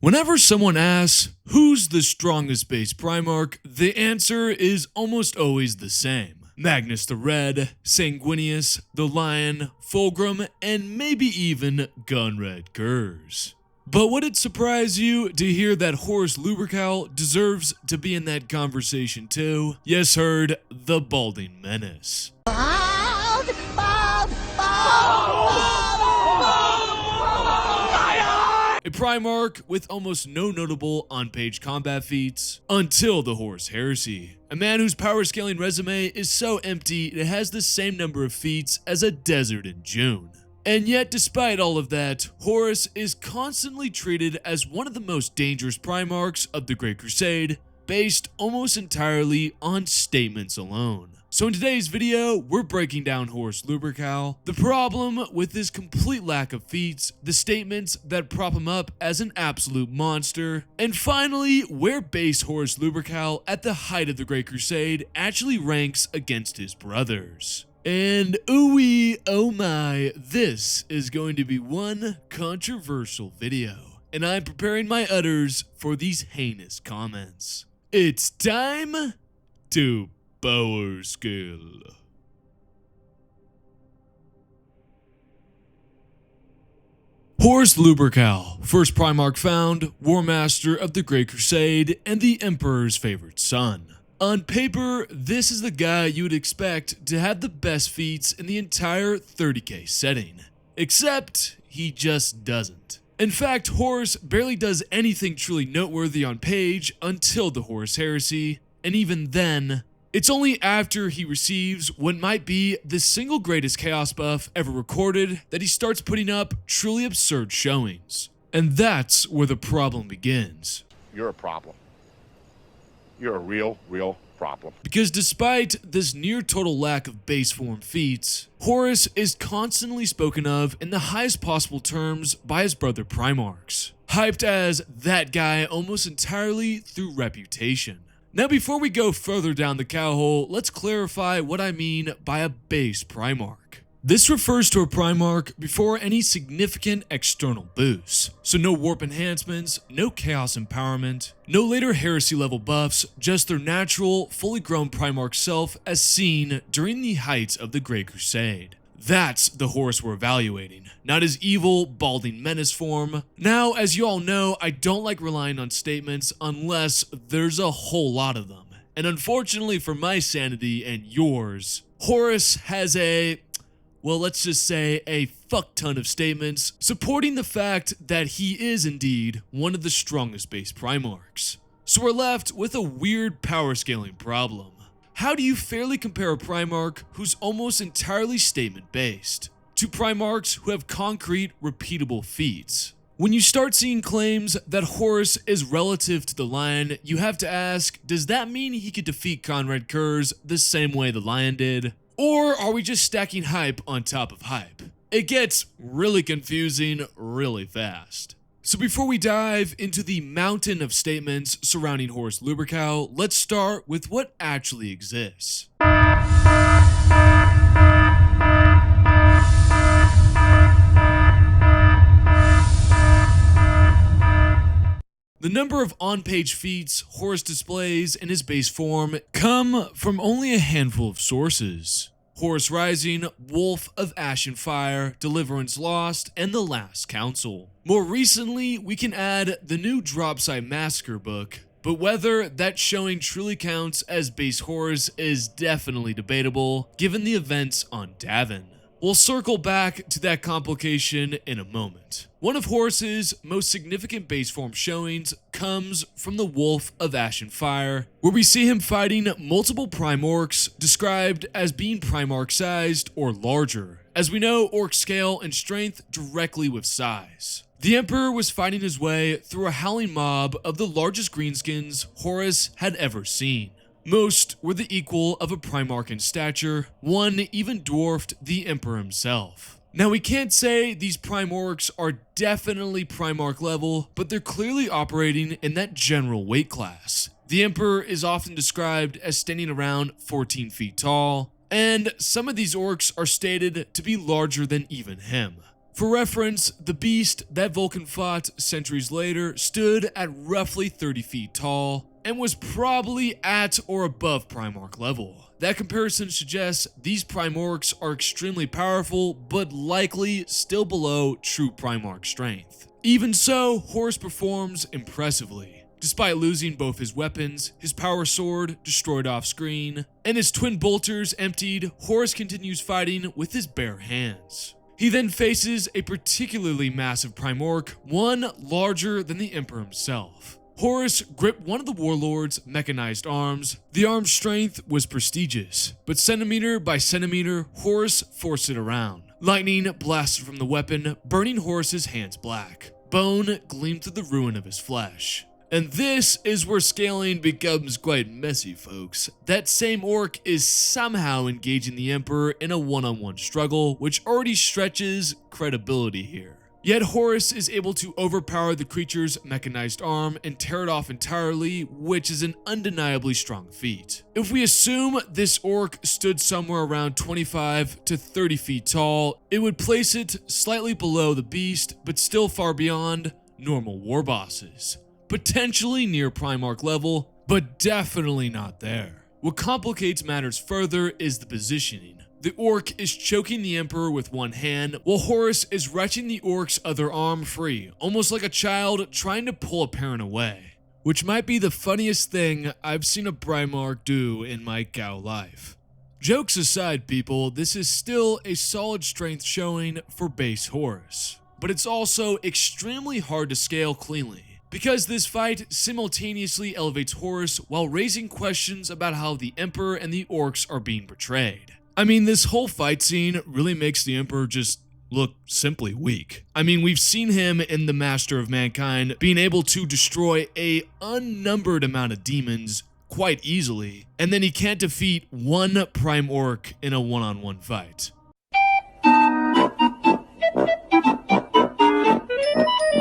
Whenever someone asks, who's the strongest base Primarch, the answer is almost always the same. Magnus the Red, Sanguinius, the Lion, Fulgrim, and maybe even Gunred Gers. But would it surprise you to hear that Horus Lupercal deserves to be in that conversation too? Yes, heard, the Balding Menace. A Primarch with almost no notable on-page combat feats until the Horus Heresy. A man whose power scaling resume is so empty it has the same number of feats as a desert in June. And yet, despite all of that, Horus is constantly treated as one of the most dangerous Primarchs of the Great Crusade, based almost entirely on statements alone. So in today's video, we're breaking down Horus Lupercal, the problem with his complete lack of feats, the statements that prop him up as an absolute monster, and finally, where base Horus Lupercal at the height of the Great Crusade actually ranks against his brothers. And ooh-wee, oh my, this is going to be one controversial video, and I'm preparing my udders for these heinous comments. It's time to Powerscale. Horus Lupercal, first Primarch found, War Master of the Great Crusade, and the Emperor's favorite son. On paper, this is the guy you would expect to have the best feats in the entire 30k setting. Except, he just doesn't. In fact, Horus barely does anything truly noteworthy on page until the Horus Heresy, and even then, it's only after he receives what might be the single greatest chaos buff ever recorded that he starts putting up truly absurd showings. And that's where the problem begins. You're a problem. You're a real problem. Because despite this near total lack of base form feats, Horus is constantly spoken of in the highest possible terms by his brother Primarchs, hyped as that guy almost entirely through reputation. Now before we go further down the cow hole, let's clarify what I mean by a base Primarch. This refers to a Primarch before any significant external boosts. So no warp enhancements, no chaos empowerment, no later heresy level buffs, just their natural, fully grown Primarch self as seen during the heights of the Great Crusade. That's the Horus we're evaluating, not his evil, balding menace form. Now, as you all know, I don't like relying on statements unless there's a whole lot of them. And unfortunately for my sanity and yours, Horus has well, let's just say a fuck ton of statements supporting the fact that he is indeed one of the strongest base Primarchs. So we're left with a weird power scaling problem. How do you fairly compare a Primarch who's almost entirely statement based to Primarchs who have concrete, repeatable feats? When you start seeing claims that Horus is relative to the Lion, you have to ask, does that mean he could defeat Gunred Gers the same way the Lion did? Or are we just stacking hype on top of hype? It gets really confusing really fast. So before we dive into the mountain of statements surrounding Horus Lupercal, let's start with what actually exists. The number of on-page feats Horus displays in his base form come from only a handful of sources. Horus Rising, Wolf of Ash and Fire, Deliverance Lost, and The Last Council. More recently, we can add the new Dropside Massacre book, but whether that showing truly counts as base Horus is definitely debatable, given the events on Davin. We'll circle back to that complication in a moment. One of Horus's most significant base form showings comes from the Wolf of Ash and Fire, where we see him fighting multiple Prime Orcs described as being Primarch sized or larger. As we know, Orcs scale in strength directly with size. The Emperor was fighting his way through a howling mob of the largest greenskins Horus had ever seen. Most were the equal of a Primarch in stature, one even dwarfed the Emperor himself. Now we can't say these Prime Orcs are definitely Primarch level, but they're clearly operating in that general weight class. The Emperor is often described as standing around 14 feet tall, and some of these orcs are stated to be larger than even him. For reference, the beast that Vulcan fought centuries later stood at roughly 30 feet tall and was probably at or above Primarch level. That comparison suggests these Primorcs are extremely powerful, but likely still below true Primarch strength. Even so, Horus performs impressively. Despite losing both his weapons, his power sword destroyed off screen, and his twin bolters emptied, Horus continues fighting with his bare hands. He then faces a particularly massive Primorc, one larger than the Emperor himself. Horus gripped one of the warlord's mechanized arms. The arm's strength was prestigious, but centimeter by centimeter, Horus forced it around. Lightning blasted from the weapon, burning Horus's hands black. Bone gleamed through the ruin of his flesh. And this is where scaling becomes quite messy, folks. That same orc is somehow engaging the Emperor in a one-on-one struggle, which already stretches credibility here. Yet Horus is able to overpower the creature's mechanized arm and tear it off entirely, which is an undeniably strong feat. If we assume this orc stood somewhere around 25 to 30 feet tall, it would place it slightly below the beast, but still far beyond normal war bosses. Potentially near Primarch level, but definitely not there. What complicates matters further is the positioning. The orc is choking the Emperor with one hand, while Horus is wrenching the orc's other arm free, almost like a child trying to pull a parent away. Which might be the funniest thing I've seen a Primarch do in my Gao life. Jokes aside, people, this is still a solid strength showing for base Horus. But it's also extremely hard to scale cleanly, because this fight simultaneously elevates Horus while raising questions about how the Emperor and the orcs are being portrayed. I mean, this whole fight scene really makes the Emperor just look simply weak. I mean, we've seen him in the Master of Mankind being able to destroy a unnumbered amount of demons quite easily, and then he can't defeat one Prime Orc in a one-on-one fight.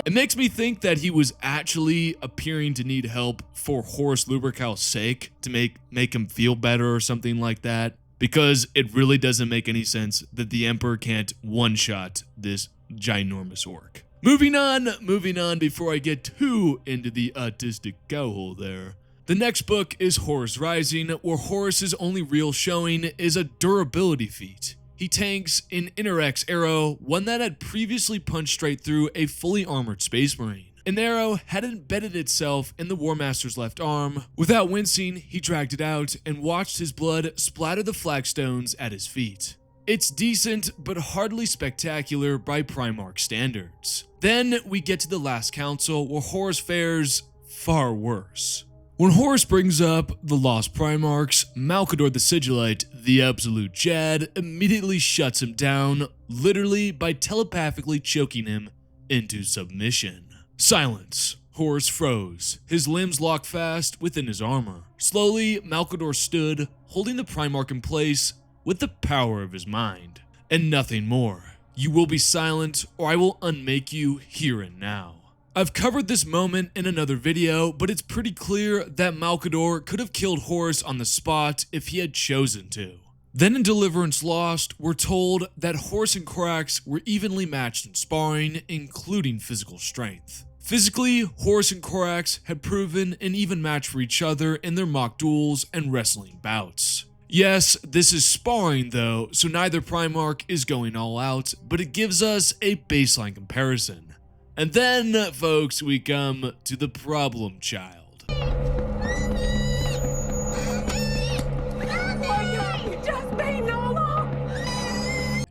It makes me think that he was actually appearing to need help for Horus Lupercal's sake, to make him feel better or something like that. Because it really doesn't make any sense that the Emperor can't one-shot this ginormous orc. Moving on before I get too into the autistic cowhole there. The next book is Horus Rising, where Horus's only real showing is a durability feat. He tanks an Inner X arrow, one that had previously punched straight through a fully armored Space Marine. An arrow had embedded itself in the War Master's left arm. Without wincing, he dragged it out and watched his blood splatter the flagstones at his feet. It's decent, but hardly spectacular by Primarch standards. Then we get to the last council, where Horus fares far worse. When Horus brings up the Lost Primarchs, Malcador the Sigillite, the absolute Chad, immediately shuts him down, literally by telepathically choking him into submission. Silence. Horus froze, his limbs locked fast within his armor. Slowly, Malcador stood, holding the Primarch in place with the power of his mind. And nothing more. You will be silent, or I will unmake you here and now. I've covered this moment in another video, but it's pretty clear that Malcador could have killed Horus on the spot if he had chosen to. Then in Deliverance Lost, we're told that Horus and Korax were evenly matched in sparring, including physical strength. Physically, Horus and Korax had proven an even match for each other in their mock duels and wrestling bouts. Yes, this is sparring though, so neither Primarch is going all out, but it gives us a baseline comparison. And then, folks, we come to the problem child.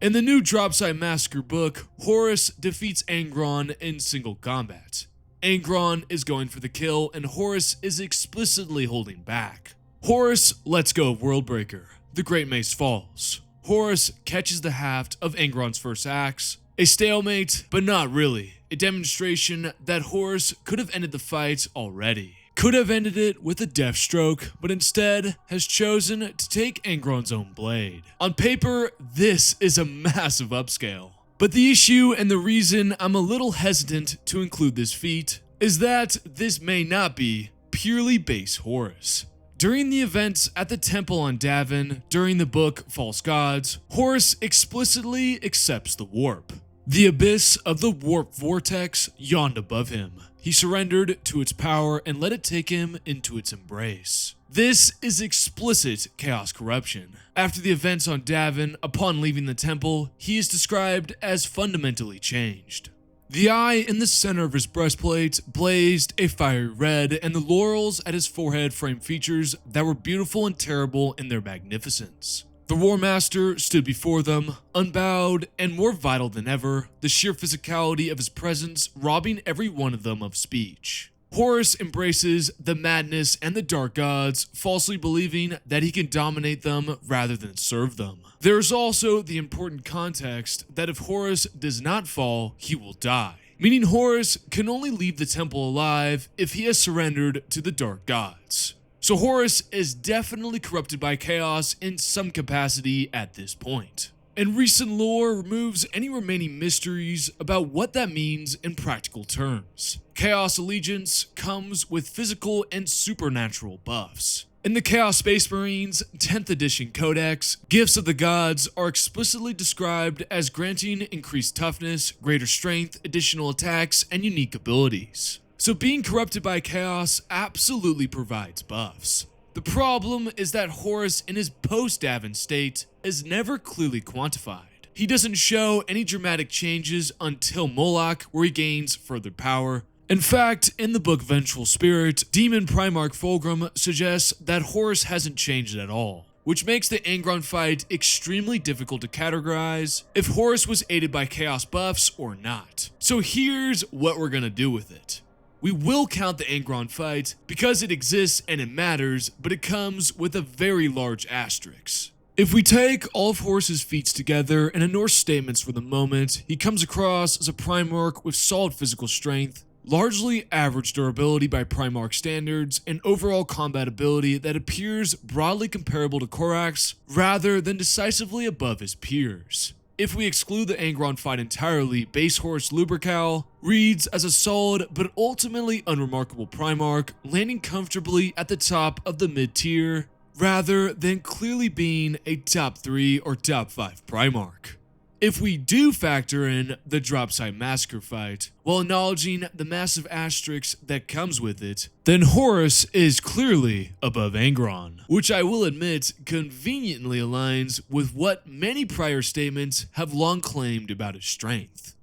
In the new Dropside Massacre book, Horus defeats Angron in single combat. Angron is going for the kill, and Horus is explicitly holding back. Horus lets go of Worldbreaker. The Great Mace falls. Horus catches the haft of Angron's first axe. A stalemate, but not really. A demonstration that Horus could have ended the fight already. Could have ended it with a death stroke, but instead has chosen to take Angron's own blade. On paper, this is a massive upscale. But the issue and the reason I'm a little hesitant to include this feat is that this may not be purely base Horus. During the events at the temple on Davin, during the book False Gods, Horus explicitly accepts the warp. The abyss of the warp vortex yawned above him. He surrendered to its power and let it take him into its embrace. This is explicit chaos corruption. After the events on Davin, upon leaving the temple, he is described as fundamentally changed. The eye in the center of his breastplate blazed a fiery red, and the laurels at his forehead framed features that were beautiful and terrible in their magnificence. The War Master stood before them, unbowed and more vital than ever, the sheer physicality of his presence robbing every one of them of speech. Horus embraces the madness and the dark gods, falsely believing that he can dominate them rather than serve them. There is also the important context that if Horus does not fall, he will die, meaning Horus can only leave the temple alive if he has surrendered to the dark gods. So Horus is definitely corrupted by chaos in some capacity at this point. And recent lore removes any remaining mysteries about what that means in practical terms. Chaos allegiance comes with physical and supernatural buffs. In the Chaos Space Marines 10th edition codex, gifts of the gods are explicitly described as granting increased toughness, greater strength, additional attacks, and unique abilities. So being corrupted by chaos absolutely provides buffs. The problem is that Horus in his post-Davin state is never clearly quantified. He doesn't show any dramatic changes until Moloch, where he gains further power. In fact, in the book Vengeful Spirit, Demon Primarch Fulgrim suggests that Horus hasn't changed at all, which makes the Angron fight extremely difficult to categorize if Horus was aided by chaos buffs or not. So here's what we're gonna do with it. We will count the Angron fight because it exists and it matters, but it comes with a very large asterisk. If we take all of Horus's feats together and ignore statements for the moment, he comes across as a Primarch with solid physical strength, largely average durability by Primarch standards, and overall combat ability that appears broadly comparable to Korax rather than decisively above his peers. If we exclude the Angron fight entirely, Base Horus Lupercal reads as a solid but ultimately unremarkable Primarch, landing comfortably at the top of the mid-tier, rather than clearly being a top 3 or top 5 Primarch. If we do factor in the Dropside Massacre fight, while acknowledging the massive asterisk that comes with it, then Horus is clearly above Angron, which I will admit conveniently aligns with what many prior statements have long claimed about his strength.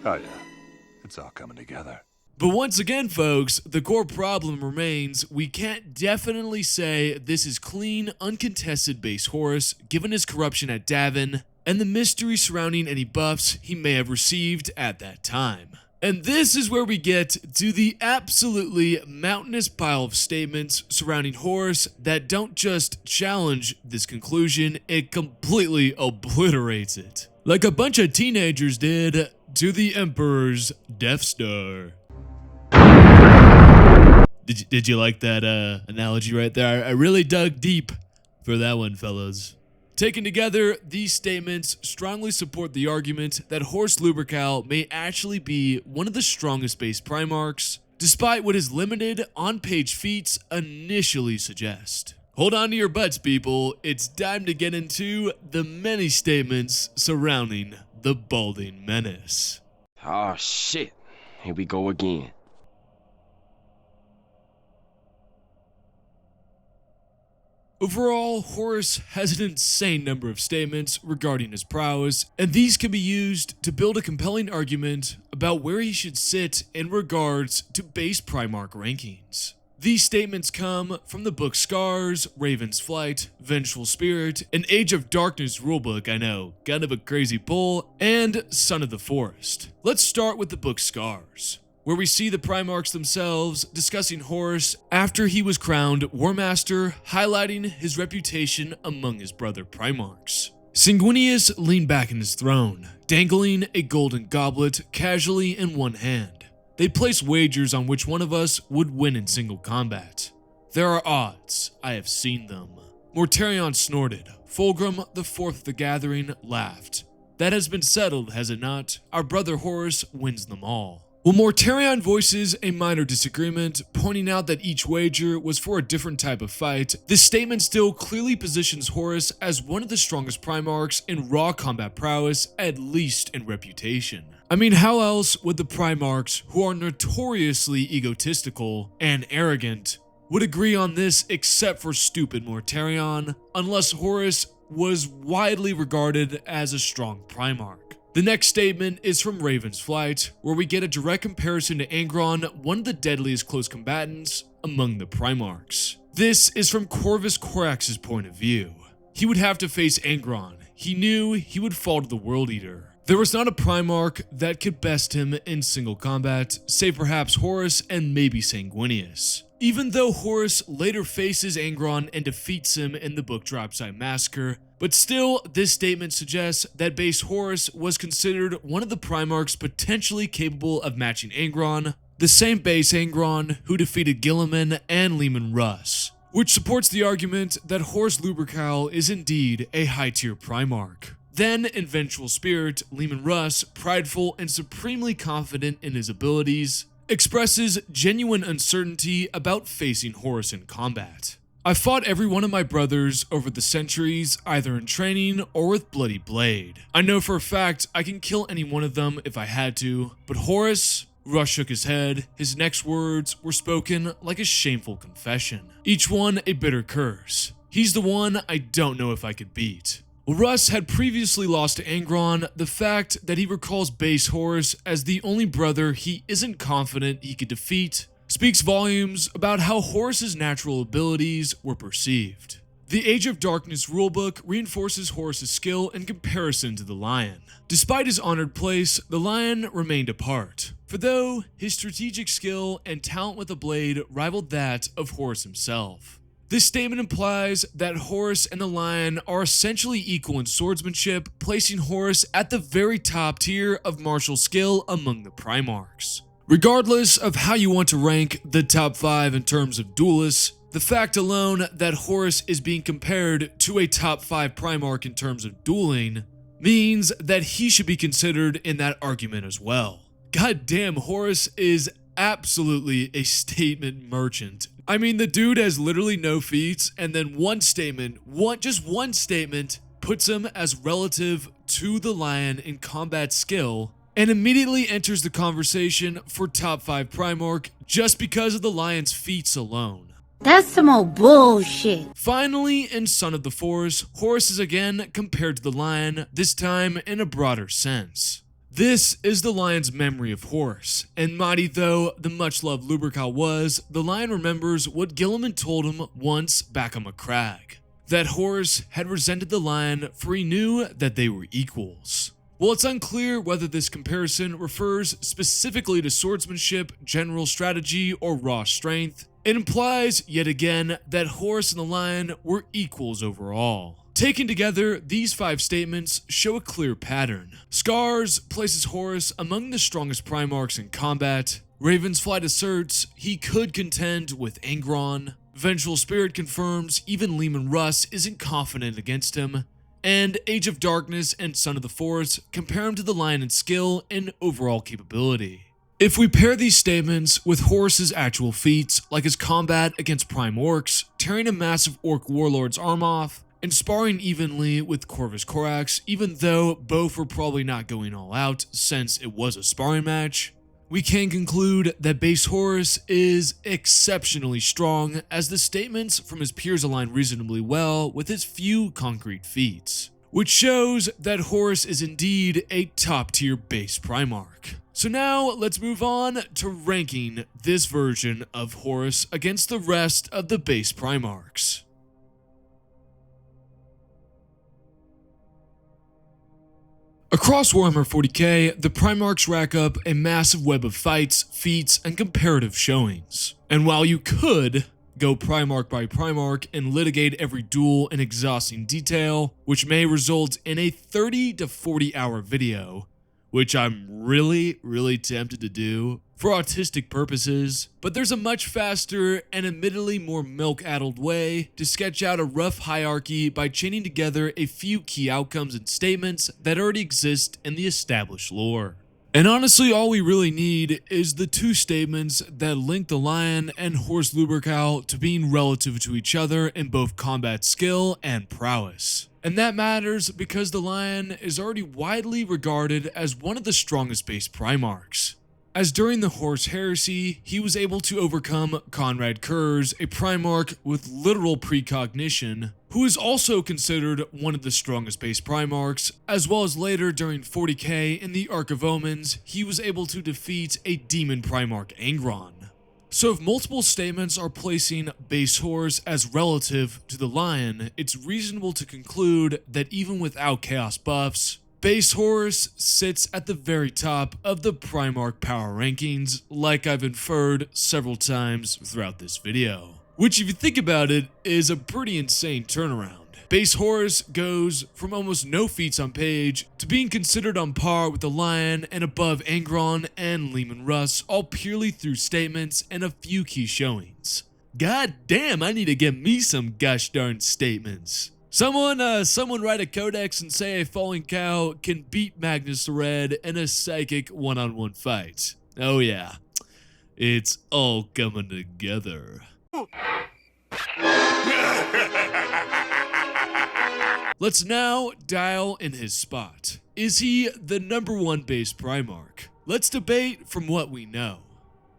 Oh yeah, it's all coming together. But once again, folks, the core problem remains we can't definitely say this is clean, uncontested Base Horus, given his corruption at Davin, and the mystery surrounding any buffs he may have received at that time. And this is where we get to the absolutely mountainous pile of statements surrounding Horus that don't just challenge this conclusion, it completely obliterates it. Like a bunch of teenagers did to the Emperor's Death Star. Did you like that analogy right there? I really dug deep for that one, fellas. Taken together, these statements strongly support the argument that Horus Lupercal may actually be one of the strongest base Primarchs, despite what his limited on-page feats initially suggest. Hold on to your butts, people. It's time to get into the many statements surrounding the Balding Menace. Oh shit, here we go again. Overall, Horus has an insane number of statements regarding his prowess, and these can be used to build a compelling argument about where he should sit in regards to base Primarch rankings. These statements come from the book Scars, Raven's Flight, Vengeful Spirit, an Age of Darkness rulebook, I know, kind of a crazy pull, and Son of the Forest. Let's start with the book Scars, where we see the Primarchs themselves discussing Horus after he was crowned War Master, highlighting his reputation among his brother Primarchs. Sanguinius leaned back in his throne, dangling a golden goblet casually in one hand. They placed wagers on which one of us would win in single combat. There are odds, I have seen them. Mortarion snorted. Fulgrim, the fourth of the gathering, laughed. That has been settled, has it not? Our brother Horus wins them all. While Mortarion voices a minor disagreement, pointing out that each wager was for a different type of fight, this statement still clearly positions Horus as one of the strongest Primarchs in raw combat prowess, at least in reputation. I mean, how else would the Primarchs, who are notoriously egotistical and arrogant, would agree on this except for stupid Mortarion, unless Horus was widely regarded as a strong Primarch. The next statement is from Raven's Flight, where we get a direct comparison to Angron, one of the deadliest close combatants among the Primarchs. This is from Corvus Corax's point of view. He would have to face Angron. He knew he would fall to the World Eater. There was not a Primarch that could best him in single combat, save perhaps Horus and maybe Sanguinius. Even though Horus later faces Angron and defeats him in the book Dropside Massacre, but still, this statement suggests that Base Horus was considered one of the Primarchs potentially capable of matching Angron, the same Base Angron who defeated Guilliman and Leman Russ, which supports the argument that Horus Lupercal is indeed a high-tier Primarch. Then, in Vengeful Spirit, Leman Russ, prideful and supremely confident in his abilities, expresses genuine uncertainty about facing Horus in combat. I fought every one of my brothers over the centuries, either in training or with Bloody Blade. I know for a fact I can kill any one of them if I had to, but Horus? Russ shook his head. His next words were spoken like a shameful confession, each one a bitter curse. He's the one I don't know if I could beat. While Russ had previously lost to Angron, the fact that he recalls Base Horus as the only brother he isn't confident he could defeat speaks volumes about how Horus's natural abilities were perceived. The Age of Darkness rulebook reinforces Horus's skill in comparison to the Lion. Despite his honored place, the Lion remained apart, for though his strategic skill and talent with a blade rivaled that of Horus himself. This statement implies that Horus and the Lion are essentially equal in swordsmanship, placing Horus at the very top tier of martial skill among the Primarchs. Regardless of how you want to rank the top 5 in terms of duelists, the fact alone that Horus is being compared to a top 5 Primarch in terms of dueling means that he should be considered in that argument as well. God damn, Horus is absolutely a statement merchant. I mean, the dude has literally no feats, and then just one statement puts him as relative to the Lion in combat skill, and immediately enters the conversation for top 5 Primarch just because of the Lion's feats alone. That's some old bullshit. Finally, in Son of the Force, Horus is again compared to the Lion, this time in a broader sense. This is the Lion's memory of Horus, and mighty though the much-loved Lupercal was, the Lion remembers what Guilliman told him once back on Macragge, that Horus had resented the Lion for he knew that they were equals. While it's unclear whether this comparison refers specifically to swordsmanship, general strategy, or raw strength, it implies yet again that Horus and the Lion were equals overall. Taken together, these 5 statements show a clear pattern. Scars places Horus among the strongest Primarchs in combat. Raven's Flight asserts he could contend with Angron. Vengeful Spirit confirms even Leman Russ isn't confident against him. And Age of Darkness and Son of the Force compare him to the Lion in skill and overall capability. If we pair these statements with Horus's actual feats, like his combat against Prime Orcs, tearing a massive Orc Warlord's arm off, and sparring evenly with Corvus Corax, even though both were probably not going all out since it was a sparring match, we can conclude that Base Horus is exceptionally strong, as the statements from his peers align reasonably well with his few concrete feats, which shows that Horus is indeed a top-tier base Primarch. So now let's move on to ranking this version of Horus against the rest of the base Primarchs. Across Warhammer 40K, the Primarchs rack up a massive web of fights, feats, and comparative showings. And while you could go Primarch by Primarch and litigate every duel in exhausting detail, which may result in a 30 to 40 hour video, which I'm really tempted to do for autistic purposes, but there's a much faster and admittedly more milk-addled way to sketch out a rough hierarchy by chaining together a few key outcomes and statements that already exist in the established lore. And honestly, all we really need is the two statements that link the Lion and Horus Lupercal to being relative to each other in both combat skill and prowess. And that matters because the Lion is already widely regarded as one of the strongest base Primarchs. As during the Horus Heresy, he was able to overcome Conrad Kurz, a Primarch with literal precognition, who is also considered one of the strongest base Primarchs, as well as later during 40K in the Ark of Omens, he was able to defeat a Demon Primarch Angron. So if multiple statements are placing Base Horus as relative to the Lion, it's reasonable to conclude that even without Chaos buffs, Base Horus sits at the very top of the Primarch power rankings, like I've inferred several times throughout this video. Which, if you think about it, is a pretty insane turnaround. Base Horus goes from almost no feats on page to being considered on par with the Lion and above Angron and Leman Russ, all purely through statements and a few key showings. God damn, I need to get me some gosh darn statements. Someone write a codex and say a falling cow can beat Magnus the Red in a psychic one-on-one fight. Oh yeah, it's all coming together. Let's now dial in his spot. Is he the #1 base Primarch? Let's debate from what we know.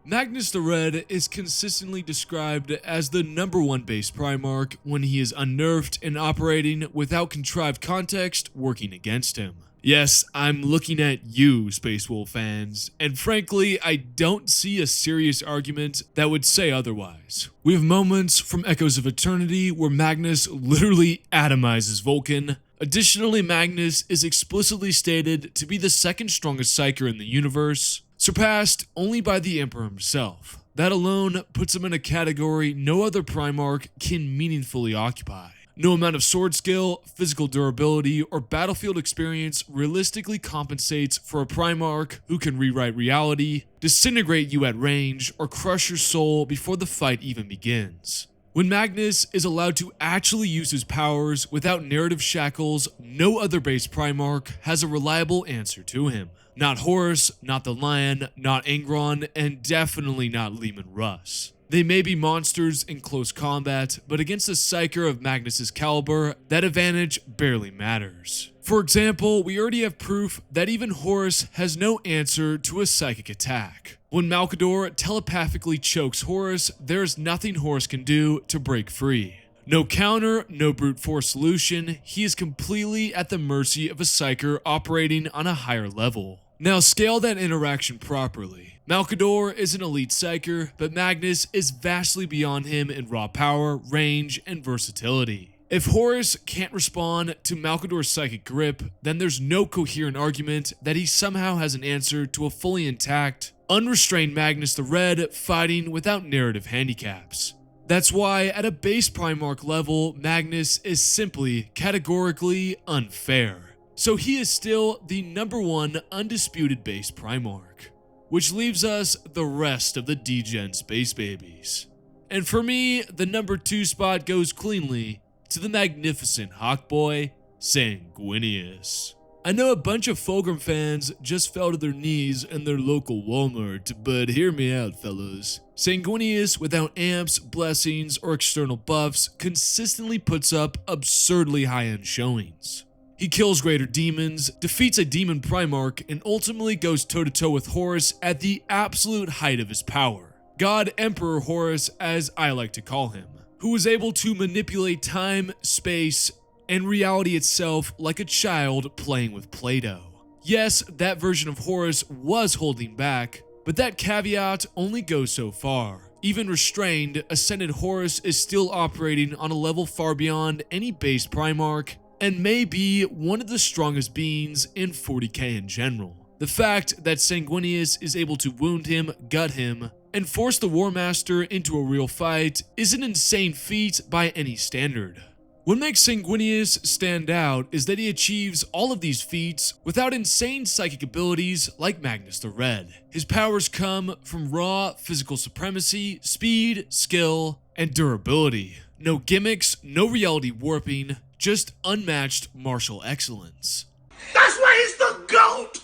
Magnus the Red is consistently described as the #1 base Primarch when he is unnerfed and operating without contrived context working against him. Yes, I'm looking at you, Space Wolf fans, and frankly, I don't see a serious argument that would say otherwise. We have moments from Echoes of Eternity where Magnus literally atomizes Vulcan. Additionally, Magnus is explicitly stated to be the second strongest Psyker in the universe, surpassed only by the Emperor himself. That alone puts him in a category no other Primarch can meaningfully occupy. No amount of sword skill, physical durability, or battlefield experience realistically compensates for a Primarch who can rewrite reality, disintegrate you at range, or crush your soul before the fight even begins. When Magnus is allowed to actually use his powers without narrative shackles, no other base Primarch has a reliable answer to him. Not Horus, not the Lion, not Angron, and definitely not Leman Russ. They may be monsters in close combat, but against a Psyker of Magnus's caliber, that advantage barely matters. For example, we already have proof that even Horus has no answer to a psychic attack. When Malkador telepathically chokes Horus, there is nothing Horus can do to break free. No counter, no brute force solution, he is completely at the mercy of a Psyker operating on a higher level. Now scale that interaction properly. Malkador is an elite Psyker, but Magnus is vastly beyond him in raw power, range, and versatility. If Horus can't respond to Malkador's psychic grip, then there's no coherent argument that he somehow has an answer to a fully intact, unrestrained Magnus the Red fighting without narrative handicaps. That's why at a base Primarch level, Magnus is simply categorically unfair. So he is still the #1 undisputed base Primarch. Which leaves us the rest of the D-Gen Space Babies. And for me, the #2 spot goes cleanly to the magnificent Hawkboy, Sanguinius. I know a bunch of Fulgrim fans just fell to their knees in their local Walmart, but hear me out, fellas. Sanguinius, without amps, blessings, or external buffs, consistently puts up absurdly high-end showings. He kills greater demons, defeats a demon Primarch, and ultimately goes toe-to-toe with Horus at the absolute height of his power. God Emperor Horus, as I like to call him, who was able to manipulate time, space, and reality itself like a child playing with Play-Doh. Yes, that version of Horus was holding back, but that caveat only goes so far. Even restrained, Ascended Horus is still operating on a level far beyond any base Primarch, and may be one of the strongest beings in 40K in general. The fact that Sanguinius is able to wound him, gut him, and force the War Master into a real fight is an insane feat by any standard. What makes Sanguinius stand out is that he achieves all of these feats without insane psychic abilities like Magnus the Red. His powers come from raw physical supremacy, speed, skill, and durability. No gimmicks, no reality warping, just unmatched martial excellence. That's why he's the GOAT!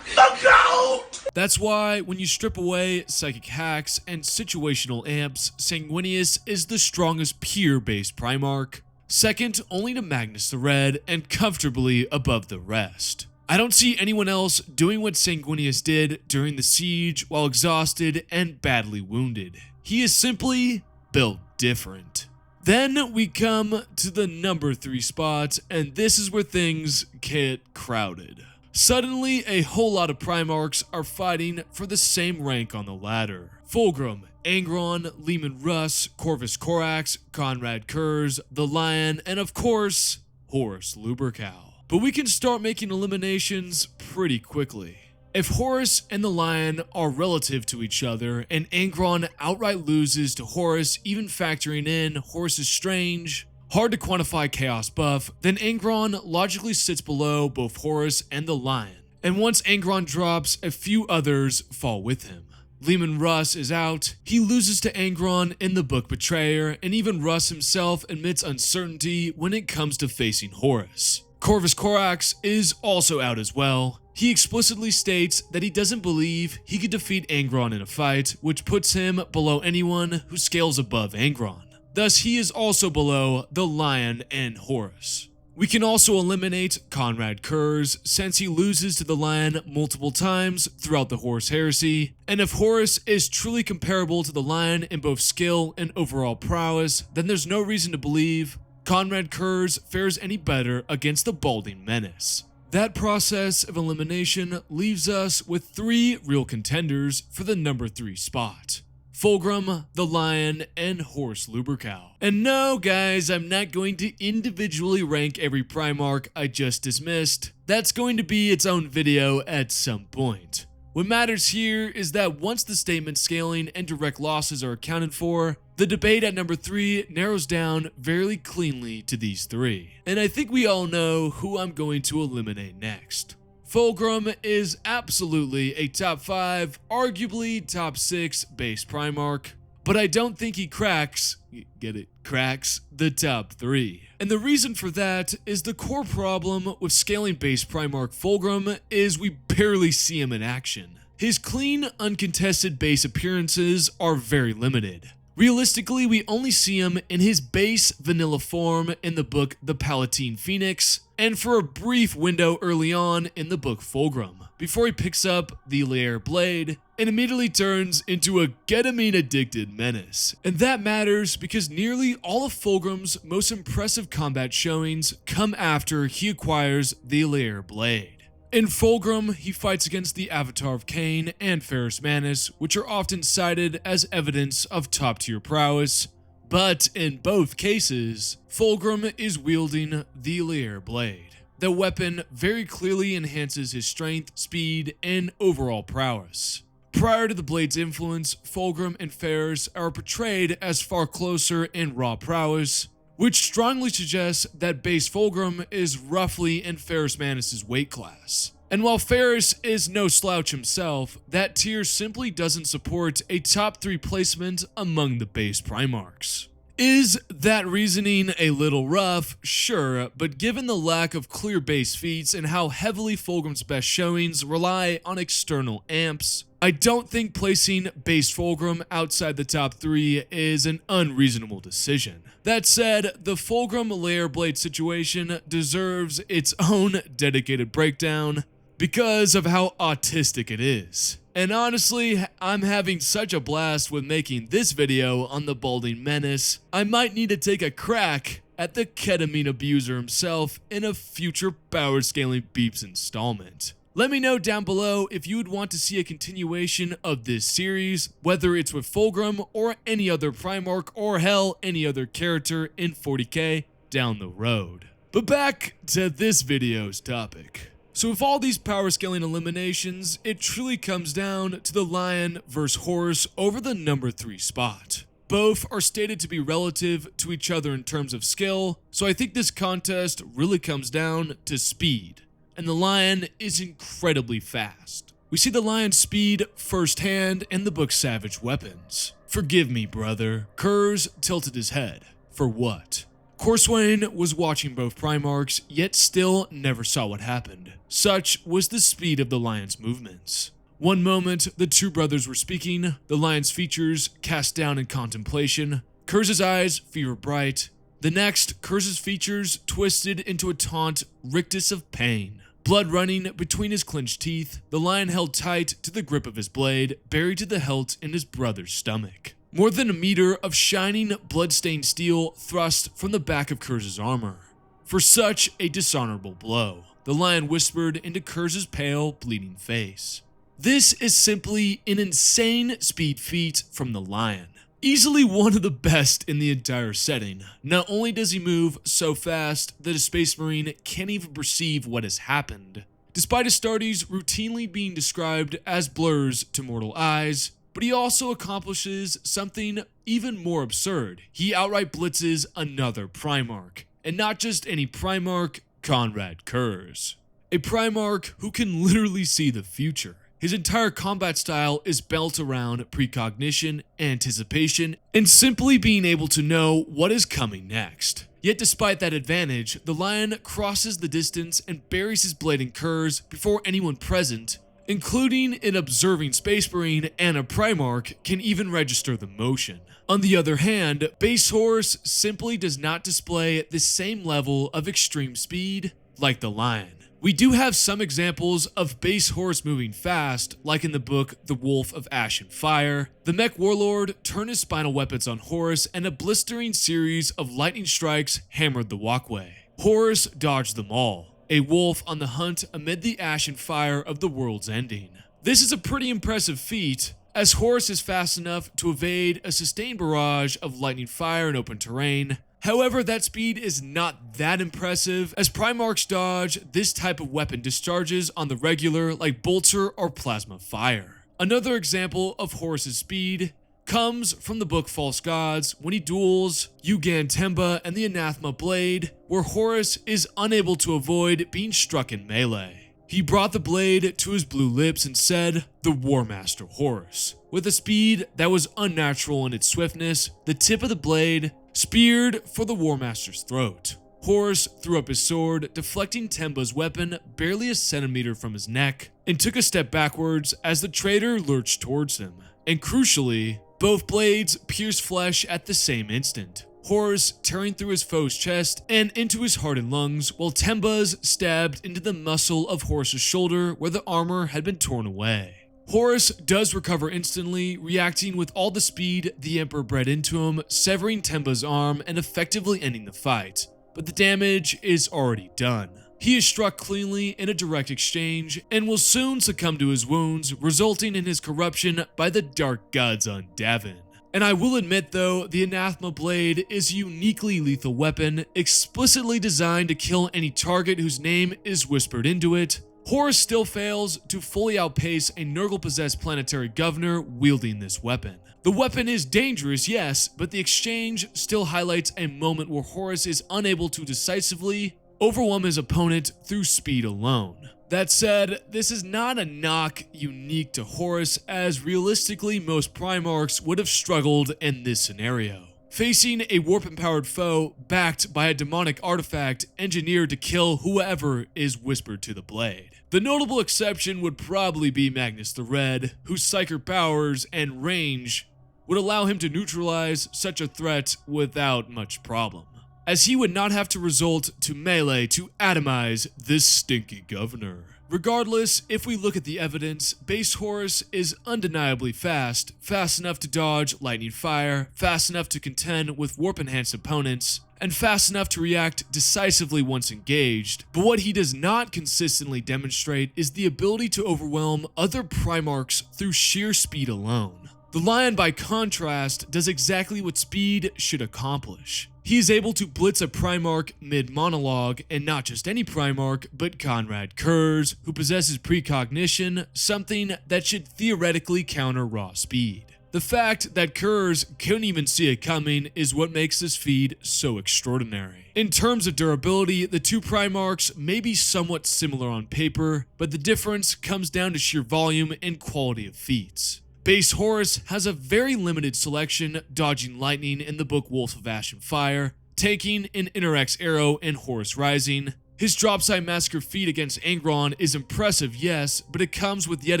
The GOAT! That's why when you strip away psychic hacks and situational amps, Sanguinius is the strongest pure base Primarch, second only to Magnus the Red and comfortably above the rest. I don't see anyone else doing what Sanguinius did during the siege while exhausted and badly wounded. He is simply built different. Then we come to the number 3 spot, and this is where things get crowded. Suddenly, a whole lot of Primarchs are fighting for the same rank on the ladder. Fulgrim, Angron, Leman Russ, Corvus Corax, Conrad Kurz, the Lion, and of course, Horus Lupercal. But we can start making eliminations pretty quickly. If Horus and the Lion are relative to each other, and Angron outright loses to Horus, even factoring in Horus's strange, hard to quantify chaos buff, then Angron logically sits below both Horus and the Lion. And once Angron drops, a few others fall with him. Leman Russ is out, he loses to Angron in the book Betrayer, and even Russ himself admits uncertainty when it comes to facing Horus. Corvus Corax is also out as well. He explicitly states that he doesn't believe he could defeat Angron in a fight, which puts him below anyone who scales above Angron. Thus, he is also below the Lion and Horus. We can also eliminate Conrad Kurz, since he loses to the Lion multiple times throughout the Horus Heresy, and if Horus is truly comparable to the Lion in both skill and overall prowess, then there's no reason to believe Conrad Kurz fares any better against the Balding Menace. That process of elimination leaves us with 3 real contenders for the number 3 spot. Fulgrim, the Lion, and Horus Lupercal. And no guys, I'm not going to individually rank every Primarch I just dismissed. That's going to be its own video at some point. What matters here is that once the statement scaling and direct losses are accounted for, the debate at number 3 narrows down very cleanly to these 3. And I think we all know who I'm going to eliminate next. Fulgrim is absolutely a top 5, arguably top 6 base Primarch, but I don't think he cracks, get it, cracks, the top 3. And the reason for that is the core problem with scaling base Primarch Fulgrim is we barely see him in action. His clean, uncontested base appearances are very limited. Realistically, we only see him in his base vanilla form in the book The Palatine Phoenix, and for a brief window early on in the book Fulgrim, before he picks up the Lair Blade and immediately turns into a ketamine-addicted menace. And that matters because nearly all of Fulgrim's most impressive combat showings come after he acquires the Lair Blade. In Fulgrim, he fights against the Avatar of Cain and Ferrus Manus, which are often cited as evidence of top-tier prowess, but in both cases, Fulgrim is wielding the Lair Blade. The weapon very clearly enhances his strength, speed, and overall prowess. Prior to the blade's influence, Fulgrim and Ferrus are portrayed as far closer in raw prowess, which strongly suggests that base Fulgrim is roughly in Ferrus Manus' weight class. And while Ferrus is no slouch himself, that tier simply doesn't support a top 3 placement among the base Primarchs. Is that reasoning a little rough? Sure, but given the lack of clear base feats and how heavily Fulgrim's best showings rely on external amps, I don't think placing base Fulgrim outside the top 3 is an unreasonable decision. That said, the Fulgrim Lair Blade situation deserves its own dedicated breakdown because of how autistic it is. And honestly, I'm having such a blast with making this video on the Balding Menace, I might need to take a crack at the ketamine abuser himself in a future Powerscaling Beeps installment. Let me know down below if you would want to see a continuation of this series, whether it's with Fulgrim or any other Primarch or hell, any other character in 40k down the road. But back to this video's topic. So with all these power scaling eliminations, it truly comes down to the Lion versus Horus over the number 3 spot. Both are stated to be relative to each other in terms of skill, so I think this contest really comes down to speed. And the Lion is incredibly fast. We see the Lion's speed firsthand in the book Savage Weapons. Forgive me, brother. Kurz tilted his head. For what? Corswain was watching both Primarchs, yet still never saw what happened. Such was the speed of the Lion's movements. One moment, the two brothers were speaking, the lion's features cast down in contemplation, Kur's eyes fever bright. The next, Kur's features twisted into a taunt rictus of pain. Blood running between his clenched teeth, the lion held tight to the grip of his blade, buried to the hilt in his brother's stomach. More than a meter of shining, blood-stained steel thrust from the back of Kur's armor. For such a dishonorable blow, the lion whispered into Kur's pale, bleeding face. This is simply an insane speed feat from the lion. Easily one of the best in the entire setting. Not only does he move so fast that a Space Marine can't even perceive what has happened, despite Astartes routinely being described as blurs to mortal eyes, but he also accomplishes something even more absurd. He outright blitzes another Primarch, and not just any Primarch, Conrad Kurz. A Primarch who can literally see the future. His entire combat style is built around precognition, anticipation, and simply being able to know what is coming next. Yet despite that advantage, the lion crosses the distance and buries his blade in Kurz before anyone present, including an observing Space Marine and a Primarch, can even register the motion. On the other hand, Base Horus simply does not display the same level of extreme speed like the lion. We do have some examples of Base Horus moving fast, like in the book The Wolf of Ash and Fire. The mech warlord turned his spinal weapons on Horus, and a blistering series of lightning strikes hammered the walkway. Horus dodged them all, a wolf on the hunt amid the ash and fire of the world's ending. This is a pretty impressive feat, as Horus is fast enough to evade a sustained barrage of lightning fire in open terrain. However, that speed is not that impressive, as Primarchs dodge this type of weapon discharges on the regular like bolter or plasma fire. Another example of Horus's speed comes from the book False Gods when he duels Yugan Temba and the Anathema Blade, where Horus is unable to avoid being struck in melee. He brought the blade to his blue lips and said, "The War Master Horus." With a speed that was unnatural in its swiftness, the tip of the blade speared for the War Master's throat. Horus threw up his sword, deflecting Temba's weapon barely a centimeter from his neck, and took a step backwards as the traitor lurched towards him. And crucially, both blades pierced flesh at the same instant. Horus tearing through his foe's chest and into his heart and lungs, while Temba's stabbed into the muscle of Horus's shoulder where the armor had been torn away. Horus does recover instantly, reacting with all the speed the Emperor bred into him, severing Temba's arm and effectively ending the fight. But the damage is already done. He is struck cleanly in a direct exchange and will soon succumb to his wounds, resulting in his corruption by the dark gods on Davin. And I will admit though, the Anathema Blade is a uniquely lethal weapon, explicitly designed to kill any target whose name is whispered into it. Horus still fails to fully outpace a Nurgle-possessed planetary governor wielding this weapon. The weapon is dangerous, yes, but the exchange still highlights a moment where Horus is unable to decisively overwhelm his opponent through speed alone. That said, this is not a knock unique to Horus, as realistically most Primarchs would have struggled in this scenario, facing a warp-empowered foe backed by a demonic artifact engineered to kill whoever is whispered to the blade. The notable exception would probably be Magnus the Red, whose psychic powers and range would allow him to neutralize such a threat without much problem, as he would not have to resort to melee to atomize this stinky governor. Regardless, if we look at the evidence, Base Horus is undeniably fast enough to dodge lightning fire, fast enough to contend with warp-enhanced opponents, and fast enough to react decisively once engaged. But what he does not consistently demonstrate is the ability to overwhelm other Primarchs through sheer speed alone. The Lion, by contrast, does exactly what speed should accomplish. He is able to blitz a Primarch mid-monologue, and not just any Primarch, but Conrad Kurz, who possesses precognition, something that should theoretically counter raw speed. The fact that Kurz couldn't even see it coming is what makes this feat so extraordinary. In terms of durability, the two Primarchs may be somewhat similar on paper, but the difference comes down to sheer volume and quality of feats. Base Horus has a very limited selection, dodging lightning in the book Wolf of Ash and Fire, taking an Interx arrow in Horus Rising. His Dropside Massacre feat against Angron is impressive, yes, but it comes with yet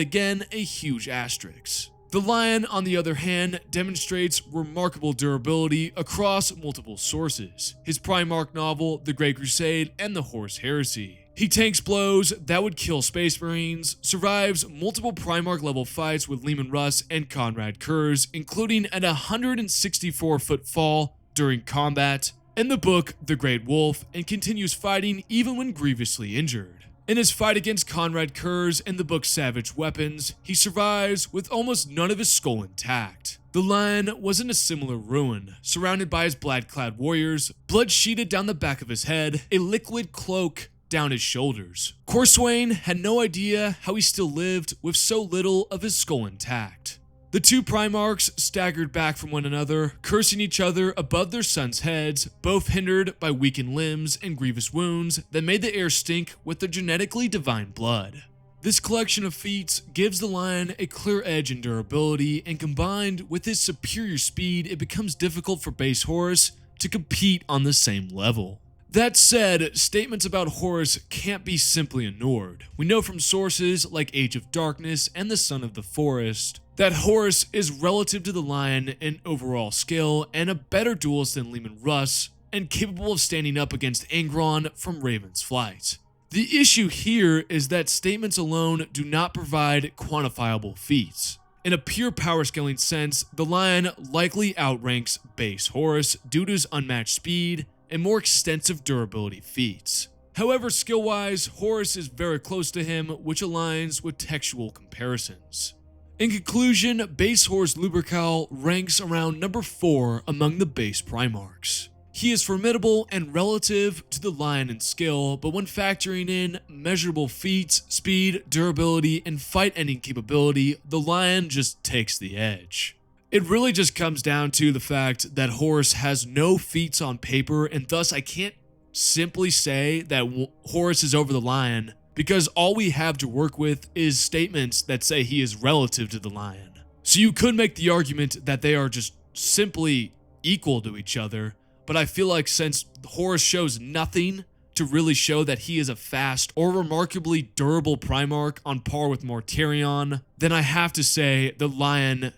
again a huge asterisk. The Lion, on the other hand, demonstrates remarkable durability across multiple sources. His Primarch novel, The Great Crusade, and the Horus Heresy. He tanks blows that would kill Space Marines, survives multiple Primarch level fights with Leman Russ and Conrad Kurz, including an 164-foot fall during combat, in the book The Great Wolf, and continues fighting even when grievously injured. In his fight against Conrad Kurz in the book Savage Weapons, he survives with almost none of his skull intact. The Lion was in a similar ruin, surrounded by his blood-clad warriors, blood sheeted down the back of his head, a liquid cloak down his shoulders. Corswain had no idea how he still lived with so little of his skull intact. The two Primarchs staggered back from one another, cursing each other above their sons' heads, both hindered by weakened limbs and grievous wounds that made the air stink with their genetically divine blood. This collection of feats gives the Lion a clear edge in durability, and combined with his superior speed, it becomes difficult for Base Horus to compete on the same level. That said, statements about Horus can't be simply ignored. We know from sources like Age of Darkness and the Son of the Forest that Horus is relative to the Lion in overall skill and a better duelist than Leman Russ, and capable of standing up against Angron from Raven's Flight. The issue here is that statements alone do not provide quantifiable feats. In a pure power scaling sense, the Lion likely outranks Base Horus due to his unmatched speed and more extensive durability feats. However, skill-wise, Horus is very close to him, which aligns with textual comparisons. In conclusion, Base Horus Lupercal ranks around number 4 among the base Primarchs. He is formidable and relative to the Lion in skill, but when factoring in measurable feats, speed, durability, and fight-ending capability, the Lion just takes the edge. It really just comes down to the fact that Horus has no feats on paper, and thus I can't simply say that Horus is over the Lion, because all we have to work with is statements that say he is relative to the Lion. So you could make the argument that they are just simply equal to each other, but I feel like since Horus shows nothing to really show that he is a fast or remarkably durable Primarch on par with Mortarion, then I have to say the Lion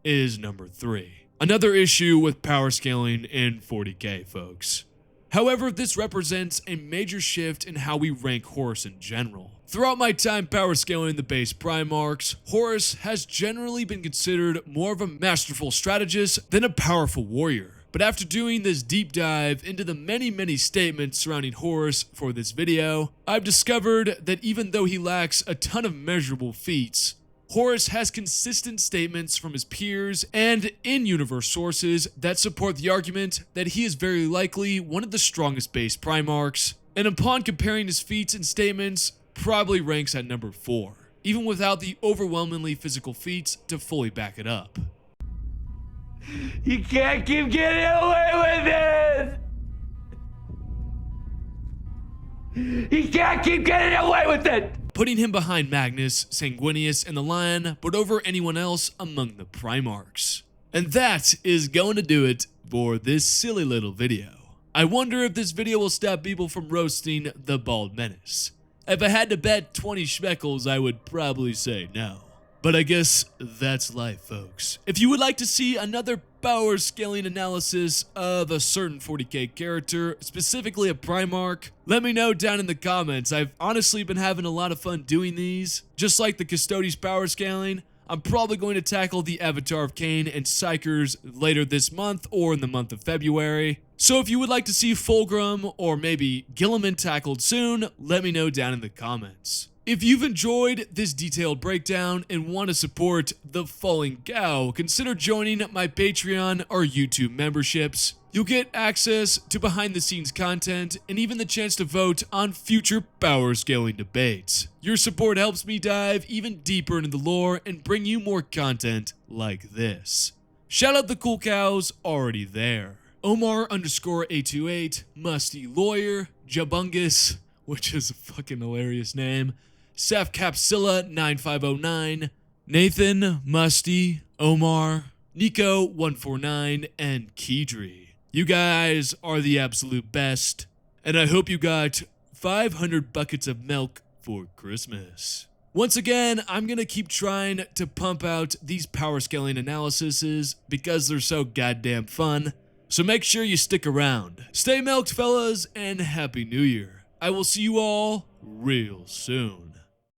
is number 3. Another issue with power scaling in 40K, folks. However, this represents a major shift in how we rank Horus in general. Throughout my time power scaling the base Primarchs, Horus has generally been considered more of a masterful strategist than a powerful warrior. But after doing this deep dive into the many statements surrounding Horus for this video, I've discovered that even though he lacks a ton of measurable feats, Horus has consistent statements from his peers and in-universe sources that support the argument that he is very likely one of the strongest base Primarchs, and upon comparing his feats and statements, probably ranks at number 4, even without the overwhelmingly physical feats to fully back it up. You can't keep getting away with it! You can't keep getting away with it! Putting him behind Magnus, Sanguinius, and the Lion, but over anyone else among the Primarchs. And that is going to do it for this silly little video. I wonder if this video will stop people from roasting the Bald Menace. If I had to bet 20 shekels, I would probably say no. But I guess that's life, folks. If you would like to see another power scaling analysis of a certain 40k character, specifically a Primarch, let me know down in the comments. I've honestly been having a lot of fun doing these. Just like the Custodes power scaling, I'm probably going to tackle the Avatar of Cain and Psychers later this month or in the month of February. So if you would like to see Fulgrim or maybe Gilliman tackled soon, let me know down in the comments. If you've enjoyed this detailed breakdown and want to support the Falling Gao, consider joining my Patreon or YouTube memberships. You'll get access to behind-the-scenes content and even the chance to vote on future power scaling debates. Your support helps me dive even deeper into the lore and bring you more content like this. Shout out the cool cows already there. Omar_828, Musty Lawyer, Jabungus, which is a fucking hilarious name, Seth Capsilla 9509, Nathan, Musty, Omar, Nico 149, and Keydri. You guys are the absolute best, and I hope you got 500 buckets of milk for Christmas. Once again, I'm gonna keep trying to pump out these power scaling analyses because they're so goddamn fun. So make sure you stick around. Stay milked, fellas, and Happy New Year. I will see you all real soon.